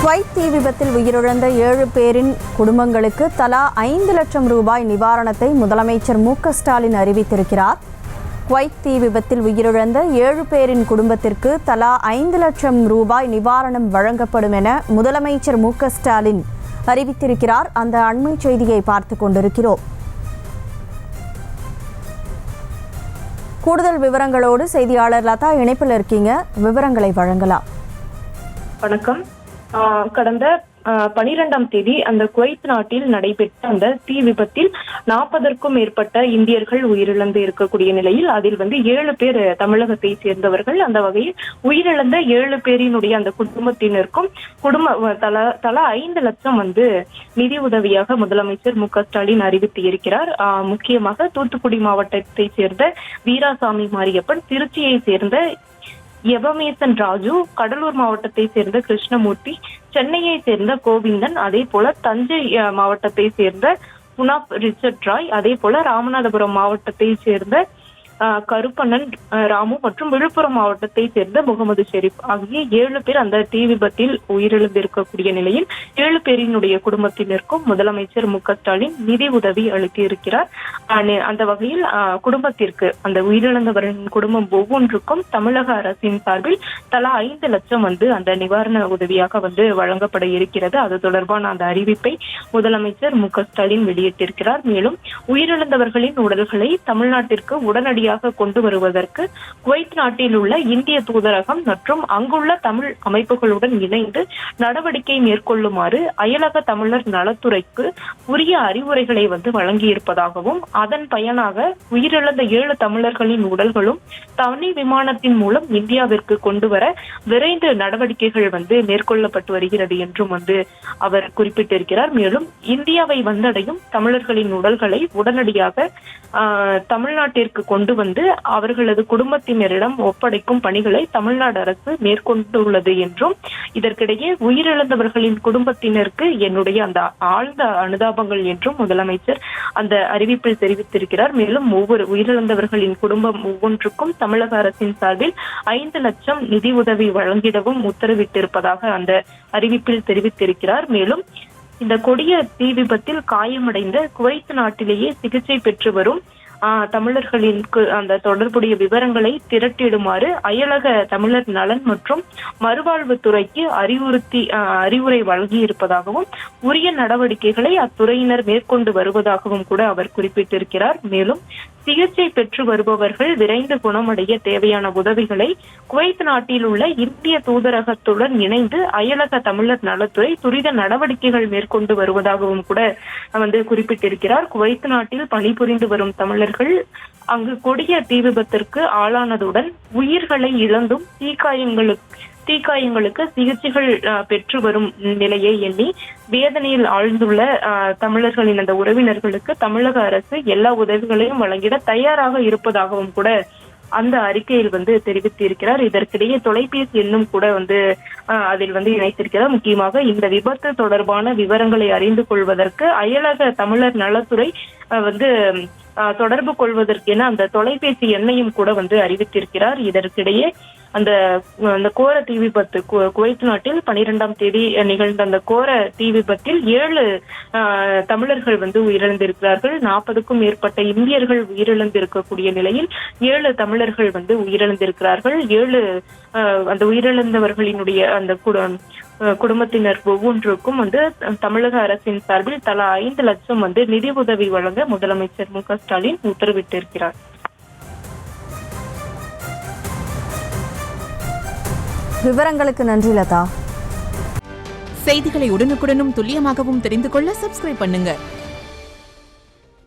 Kuwait தீ விபத்தில் உயிரிழந்த 7 பேரின் குடும்பங்களுக்கு தலா 5 லட்சம் ரூபாய் நிவாரணத்தை முதலமைச்சர் மு.க.ஸ்டாலின் அறிவித்திருக்கிறார். குவைத் தீ விபத்தில் உயிரிழந்த 7 பேரின் குடும்பத்திற்கு தலா 5 லட்சம் ரூபாய் நிவாரணம் வழங்கப்படும் என முதலமைச்சர் மு.க.ஸ்டாலின் அறிவித்திருக்கிறார். அந்த அண்மை செய்தியை பார்த்துக் கொண்டிருக்கிறோம். கூடுதல் விவரங்களோடு செய்தியாளர் லதா இணைப்பில் இருக்கீங்க, விவரங்களை வழங்கலாம். வணக்கம். கடந்த 12ஆம் தேதி அந்த குவைத் நாட்டில் நடைபெற்ற அந்த தீ விபத்தில் 40க்கும் மேற்பட்ட இந்தியர்கள் உயிரிழந்து இருக்கக்கூடிய நிலையில் அதில் 7 பேர் தமிழகத்தை சேர்ந்தவர்கள். அந்த வகையில் உயிரிழந்த 7 பேரினுடைய அந்த குடும்பத்தினருக்கும் தலா 5 லட்சம் நிதி உதவியாக முதலமைச்சர் மு.க.ஸ்டாலின் அறிவித்து இருக்கிறார். முக்கியமாக தூத்துக்குடி மாவட்டத்தை சேர்ந்த வீராசாமி மாரியப்பன், திருச்சியை சேர்ந்த எபமேசன் ராஜு, கடலூர் மாவட்டத்தை சேர்ந்த கிருஷ்ணமூர்த்தி, சென்னையை சேர்ந்த கோவிந்தன், அதே போல தஞ்சை மாவட்டத்தை சேர்ந்த புனாப் ரிச்சர்ட் ராய், அதே போல ராமநாதபுரம் மாவட்டத்தை சேர்ந்த கருப்பண்ணன் ராமு மற்றும் விழுப்புரம் மாவட்டத்தை சேர்ந்த முகமது ஷெரீப் ஆகிய 7 பேர் அந்த தீ விபத்தில் உயிரிழந்திருக்கக்கூடிய நிலையில் 7 பேரினுடைய குடும்பத்தினருக்கும் முதலமைச்சர் மு.க.ஸ்டாலின் நிதி உதவி அளித்திருக்கிறார். அந்த வகையில் குடும்பத்திற்கு அந்த உயிரிழந்தவரின் குடும்பம் ஒவ்வொன்றுக்கும் தமிழக அரசின் சார்பில் தலா 5 லட்சம் அந்த நிவாரண உதவியாக வழங்கப்பட இருக்கிறது. அது தொடர்பான அந்த அறிவிப்பை முதலமைச்சர் மு.க.ஸ்டாலின் வெளியிட்டிருக்கிறார். மேலும் உயிரிழந்தவர்களின் உடல்களை தமிழ்நாட்டிற்கு உடனடியாக கொண்டு வருவதற்கு குவைத் நாட்டில் உள்ள இந்திய தூதரகம் மற்றும் அங்குள்ள தமிழ் அமைப்புகளுடன் இணைந்து நடவடிக்கை மேற்கொள்ளுமாறு அயலக தமிழர் நலத்துறைக்கு உரிய அறிவுரைகளை வழங்கியிருப்பதாகவும், அதன் பயனாக உயிரிழந்த 7 தமிழர்களின் உடல்களும் தனி விமானத்தின் மூலம் இந்தியாவிற்கு கொண்டு வர விரைந்து நடவடிக்கைகள் மேற்கொள்ளப்பட்டு வருகிறது என்றும் அவர் குறிப்பிட்டிருக்கிறார். மேலும் இந்தியாவை வந்தடையும் தமிழர்களின் உடல்களை உடனடியாக தமிழ்நாட்டிற்கு கொண்டு அவர்களது குடும்பத்தினரிடம் ஒப்படைக்கும் பணிகளை தமிழ்நாடு அரசு மேற்கொண்டுள்ளது என்றும், இதற்கிடையே உயிரிழந்தவர்களின் குடும்பத்தினருக்கு என்னுடைய அந்த ஆழ்ந்த அனுதாபங்கள் என்றும் முதலமைச்சர் அந்த அறிவிப்பில் தெரிவித்திருக்கிறார். மேலும் ஒவ்வொரு உயிரிழந்தவர்களின் குடும்பம் ஒவ்வொன்றுக்கும் தமிழக அரசின் சார்பில் 5 லட்சம் நிதி உதவி வழங்கிடவும் உத்தரவிட்டிருப்பதாக அந்த அறிவிப்பில் தெரிவித்திருக்கிறார். மேலும் இந்த கொடிய தீ விபத்தில் காயமடைந்த குவைத் நாட்டிலேயே சிகிச்சை பெற்று வரும் தமிழர்களின் அந்த தொடர்புடைய விவரங்களை திரட்டிடுமாறு அயலக தமிழர் நலன் மற்றும் மறுவாழ்வுத்துறைக்கு அறிவுரை வழங்கியிருப்பதாகவும், உரிய நடவடிக்கைகளை அத்துறையினர் மேற்கொண்டு வருவதாகவும் கூட அவர் குறிப்பிட்டிருக்கிறார். மேலும் சிகிச்சை பெற்று வருபவர்கள் விரைந்து குணமடைய தேவையான உதவிகளை குவைத் நாட்டில் உள்ள இந்திய தூதரகத்துடன் இணைந்து அயலக தமிழர் நலத்துறை துரித நடவடிக்கைகள் மேற்கொண்டு வருவதாகவும் கூட குறிப்பிட்டிருக்கிறார். குவைத் நாட்டில் பணிபுரிந்து வரும் தமிழர்கள் அங்கு கொடிய தீ விபத்திற்கு ஆளானதுடன் உயிர்களை இழந்தும் தீக்காயங்களுக்கு சிகிச்சைகள் பெற்று வரும் நிலையை எண்ணி வேதனையில் ஆழ்ந்துள்ள தமிழர்களின் அந்த உறவினர்களுக்கு தமிழக அரசு எல்லா உதவிகளையும் வழங்கிட தயாராக இருப்பதாகவும் கூட அந்த அறிக்கையில் தெரிவித்திருக்கிறார். இதற்கிடையே தொலைபேசி எண்ணும் கூட அதில் இணைத்திருக்கிறார். முக்கியமாக இந்த விபத்து தொடர்பான விவரங்களை அறிந்து கொள்வதற்கு அயலக தமிழர் நலத்துறை தொடர்பு கொள்வதற்கென அந்த தொலைபேசி எண்ணையும் கூட அறிவித்திருக்கிறார். இதற்கிடையே அந்த கோர தீ விபத்து குவைத் நாட்டில் 12ஆம் தேதி நிகழ்ந்த அந்த கோர தீ விபத்தில் 7 தமிழர்கள் உயிரிழந்திருக்கிறார்கள். 40க்கும் மேற்பட்ட இந்தியர்கள் உயிரிழந்திருக்கக்கூடிய நிலையில் 7 தமிழர்கள் உயிரிழந்திருக்கிறார்கள். 7 அந்த உயிரிழந்தவர்களினுடைய அந்த குடும்பத்தினர் ஒவ்வொன்றுக்கும் தமிழக அரசின் சார்பில் தலா 5 லட்சம் நிதி உதவி வழங்க முதலமைச்சர் மு.க.ஸ்டாலின் உத்தரவிட்டிருக்கிறார். விவரங்களுக்கு நன்றி லதா. செய்திகளை உடனுக்குடனும் துல்லியமாகவும் தெரிந்து கொள்ள சப்ஸ்கிரைப் பண்ணுங்க.